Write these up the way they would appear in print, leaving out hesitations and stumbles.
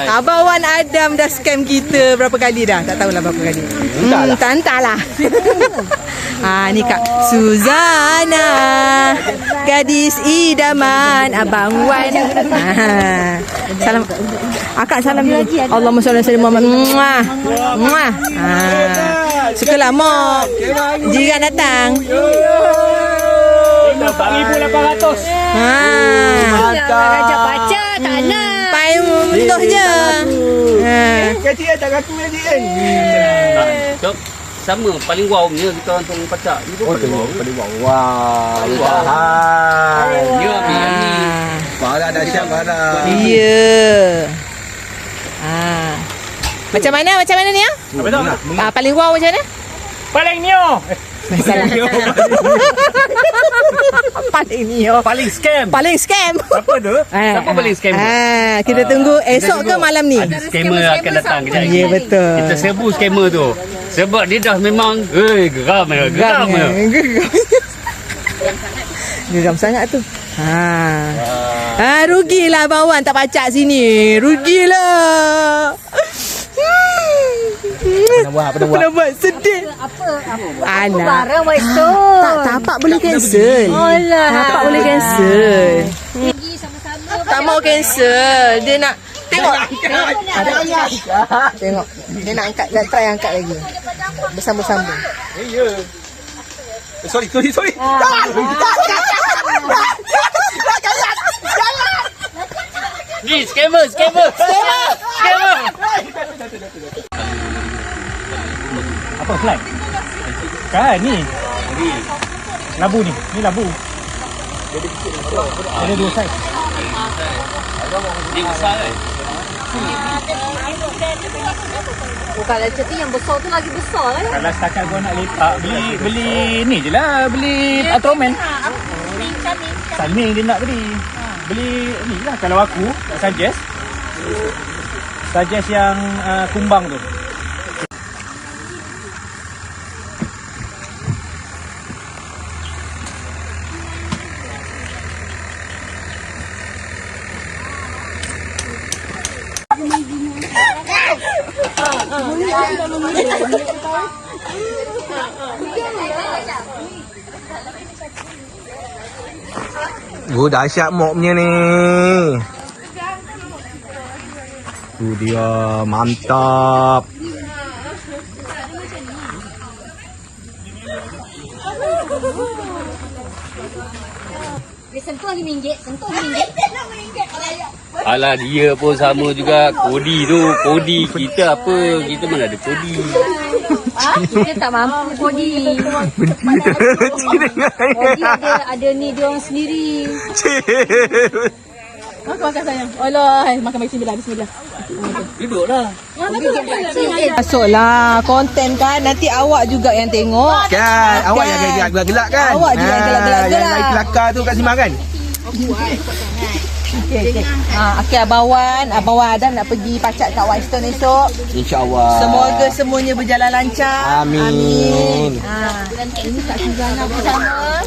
Abang Wan Adam dah scam kita berapa kali dah? Tak tahulah berapa kali. Tak entahlah. Ni Kak Suzana, gadis idaman Abang Wan. Salam. Akak salam dulu. Allahumma shalli ala Muhammad. Muah. Muah. Sukalah mak. Jiran datang. 4,800. Raja baca tak nak. Pai mentuh je. Kecil tak aku lagi kan. Sama paling wow punya kita orang tunggu pacak. Itu paling wow. Wah, Dia ambil yang ni. parah dahsyat parah. Ya. Macam mana ni ya? Apa tu? Paling wow macam mana? Paling nio. Salah. Paling ni yo. Paling scam. Paling scam. Apa tu? Siapa paling scam tu? Kita tunggu esok ke malam ni? Ada scammer akan datang kejap lagi. Ya betul. Kita serbu scammer tu. Sebab dia dah memang geram. Geram sangat tu. Rugilah Abang Wan tak pacak sini. Rugilah. Apa Nak buat sedih. Alah. Barang buat tu. Tapak boleh cancel. Tapak boleh cancel. Pergi sama-sama. Tak mau cancel. Dia nak tengok. Tengok. Dia nak angkat, nak try angkat lagi. Bersambung-sambung. Ya. Sorry. Ni scammer. Apa flag? Kan ni. Labu ni. Ni labu. Ada dua saiz. Dia besar kan? Bukan lecet yang besar tu lagi besar lah. Kalau setakat gua nak lepak, beli ni je lah. Beli Ultraman. Salming dia nak tadi. Beli ni lah. Kalau aku suggest yang kumbang tu. Dahsyat mok punya ni. Tu dia, mantap. Dia sentuh RM5. Alah dia pun sama juga. Kodi kita apa? Kita mana ada kodi. Kita tak mampu kodi. Kodi ada ni dia orang sendiri. Makan sayang. Allah, makan bismillah. Duduk dah. Masuklah konten kan. Nanti awak juga yang tengok. Kan, awak yang gelak-gelak kan? Awak juga yang gelak-gelak. Yang lain kelakar tu kat Simang kan? Okey Abang Wan Adam nak pergi pacak kat Whitestone esok. InsyaAllah. Semoga semuanya berjalan lancar. Amin. Ini Kak Suzana bersama.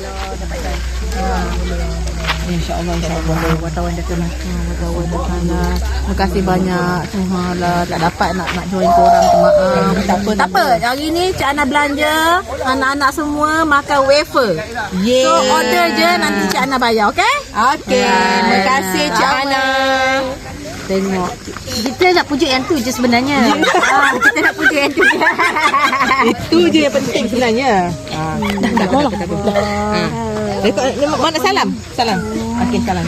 InsyaAllah wartawan dah kena. Terima kasih banyak. Lah tak dapat nak join korang tu maaf. Tak apa. Hari ni Cik Ana belanja. Anak-anak semua makan wafer. So order je nanti Cik Ana bayar, okey? Okey. Terima kasih Cik Ana. Tengok. Kita nak pujuk yang tu je sebenarnya. Kita nak pujuk yang tu je. Itu je yang penting sebenarnya. Tak apa. Mana salam? Okey, salam.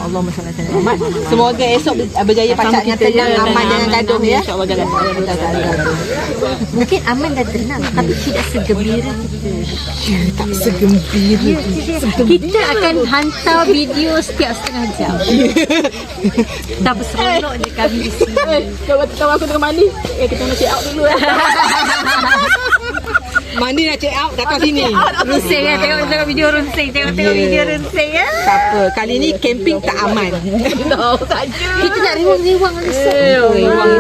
Allahumma shalli ala Muhammad. Semoga esok berjaya pacaknya tenang, aman, jangan gaduh ya. InsyaAllah jangan. Mungkin aman dan tenang tapi tidak segembira kita. Tak segembira. Kita akan hantar video setiap setengah jam. Dah berseronok je kami di sini. Kau aku tengah mandi. Kita nak check out dulu. Mandi nak check out datang sini. Runsing kan, tengok video runsing. Tengok video runsing ya. Tak apa, kali ni camping tak aman. Tahu saja. Kita nak riwang-riwang Riwang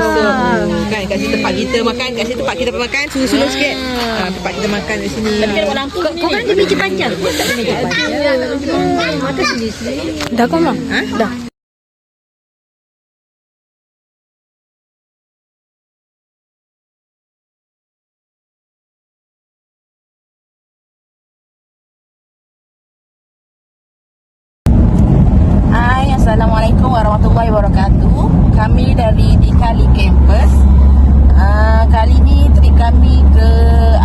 kan kat situ tempat kita makan, kat situ tempat kita makan, sulung sikit. Tempat kita makan di sini. Tapi ada lampu. Kau kan ada meja panjang. Tak ada meja panjang. Makan sendiri. Dah kau belum? Dah. warahmatullahi wabarakatuh. Kami dari Dikali Campus. Kali ni trip kami ke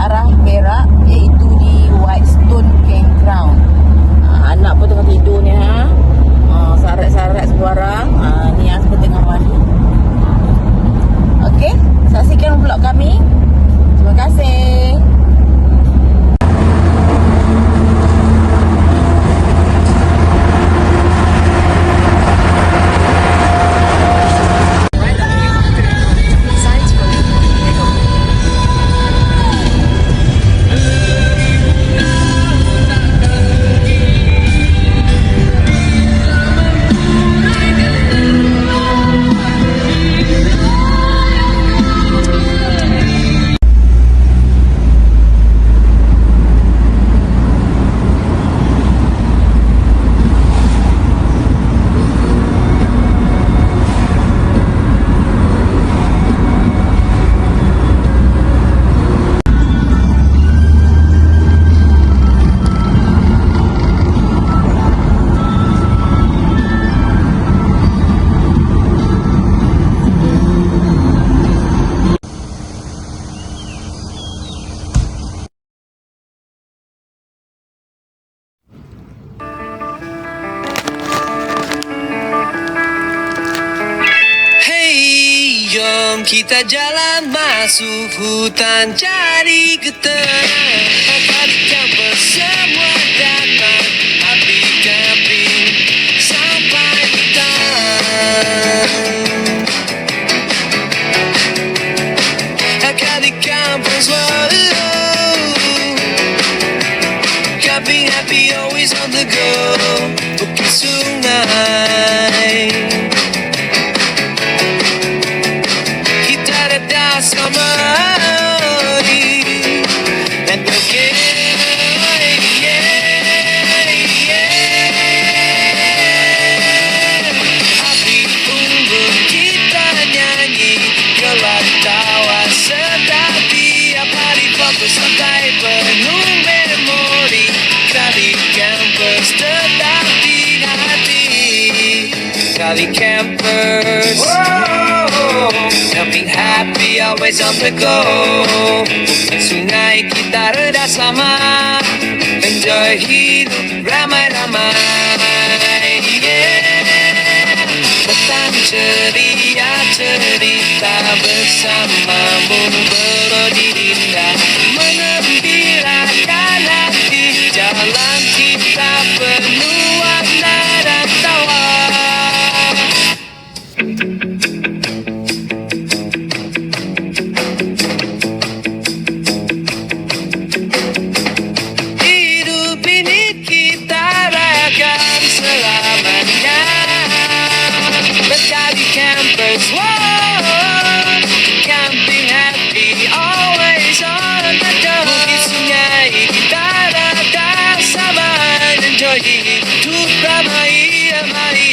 arah Perak, iaitu di Whitestone Campground. Anak pun tengah tidur ni sarat-sarat sebarang. Ni yang tengah mandi. Okey, saksikan vlog kami. Terima kasih. Kita jalan masuk hutan cari ketenangan. Di kampus semua datang, api camping sampai petang. Di kampus, wow, camping happy always on the go. Bukit sungai. Somebody and again, api unggun kita nyanyi, gelap tawa serta tiap hari fokus santai penuh memori. Kali campus tetap di hati. Kali campus. Camping happy, always on the go. Sungai kita reda sama, enjoy hidup ramai-ramai. Yeah. Petang ceria cerita bersamamu berodi indah, mengembirakan hati. Jalan kita penuh warna dan tawa. Camping happy, always on the go. Bukit sungai kita datang sama, enjoy hidup ramai-ramai.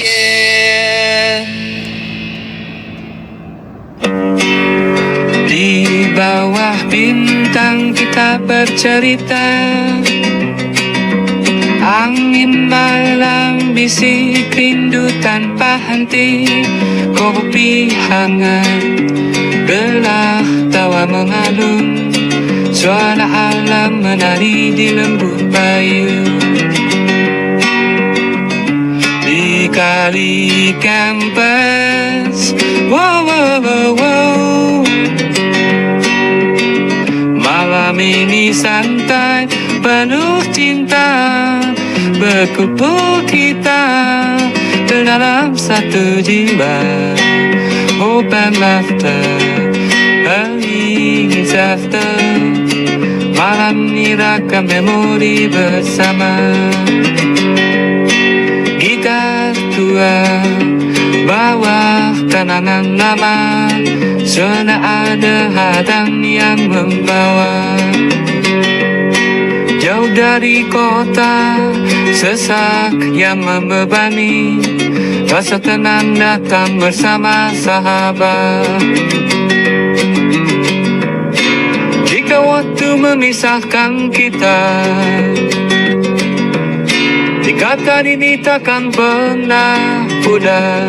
Di bawah bintang kita bercerita. Angin malam bisik rindu tanpa henti. Kopi hangat, gelah tawa mengalun. Suara alam menari di lembut bayu. Di kali kampus, wow, wow, wow, wow. Malam ini santai, penuh cinta. Berkumpul kita dalam satu jiwa. Hope and laughter, early is after. Malam ni rakam memori bersama. Gitar tua, bawa kenangan lama. Sudah ada hadang yang membawa. Jauh dari kota, sesak yang membebani. Rasa tenang datang bersama sahabat. Jika waktu memisahkan kita, ikatan ini takkan pernah pudar.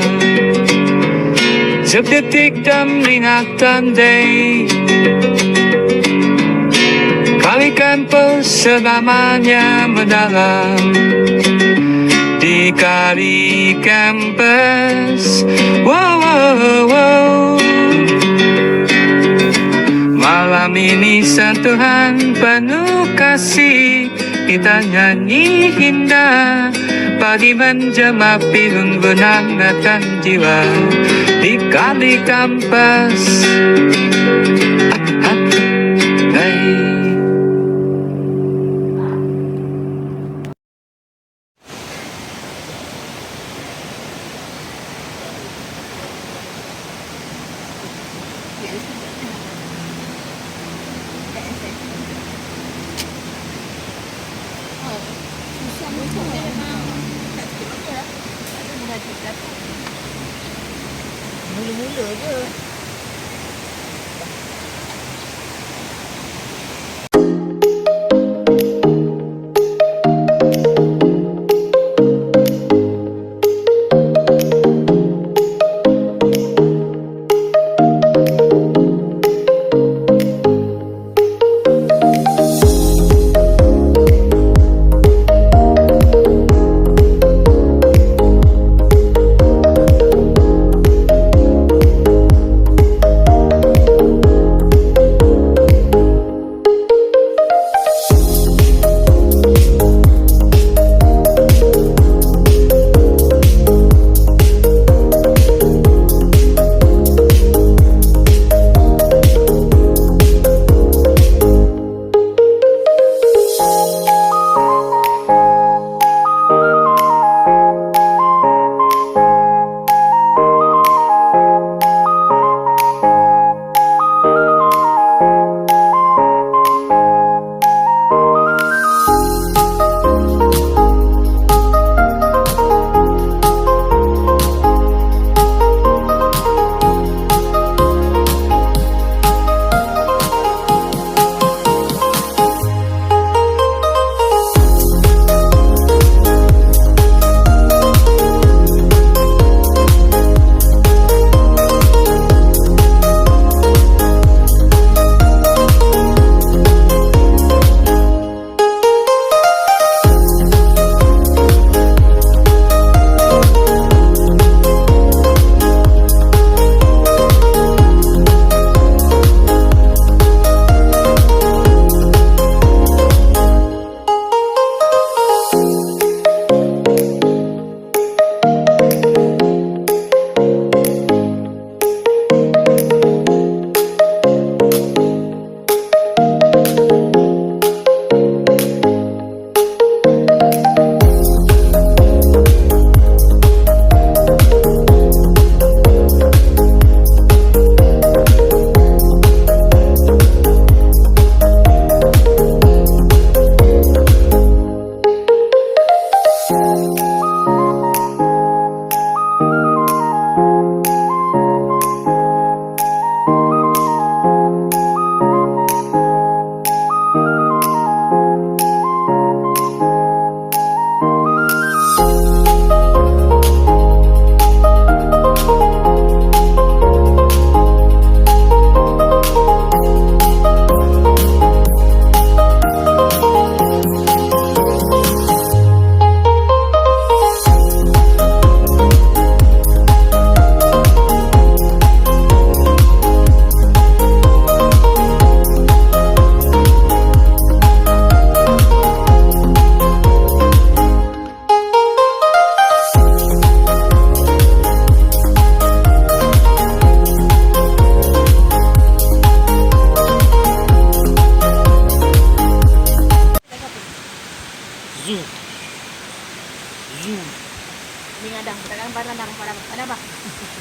Sedetik dalam ingatan day, kalikan selamanya mendalam di kali kampus. Wow, wow, wow. Malam ini sentuhan penuh kasih, kita nyanyi indah pagi menjamah pirun menandakan jiwa di kali kampus. Mula-mula je.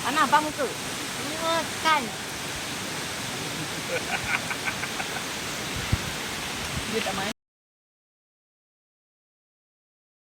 Mana abang tu? Makan. Dia tak main.